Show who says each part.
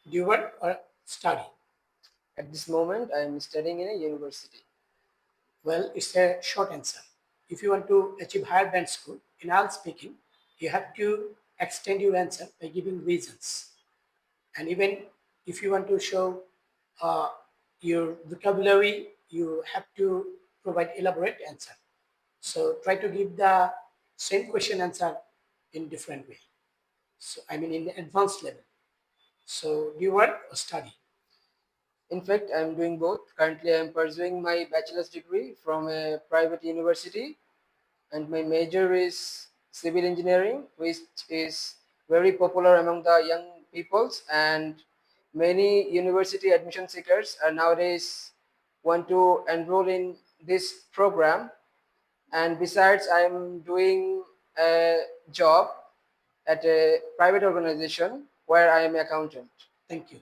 Speaker 1: Do you work or study?
Speaker 2: At this moment, I am studying in a university.
Speaker 1: Well, it's a short answer. If you want to achieve higher band score, in all speaking, you have to extend your answer by giving reasons. And even if you want to show uh, your vocabulary, you have to provide elaborate answer. So try to give the same question answer in different way. So I mean in the advanced level. So do you work or study?
Speaker 2: In fact, I am doing both. Currently, I am pursuing my bachelor's degree from a private university, and my major is civil engineering, which is very popular among the young peoples. And many university admission seekers are nowadays want to enroll in this program. And besides, I am doing a job at a private organization where I am accountant.
Speaker 1: Thank you.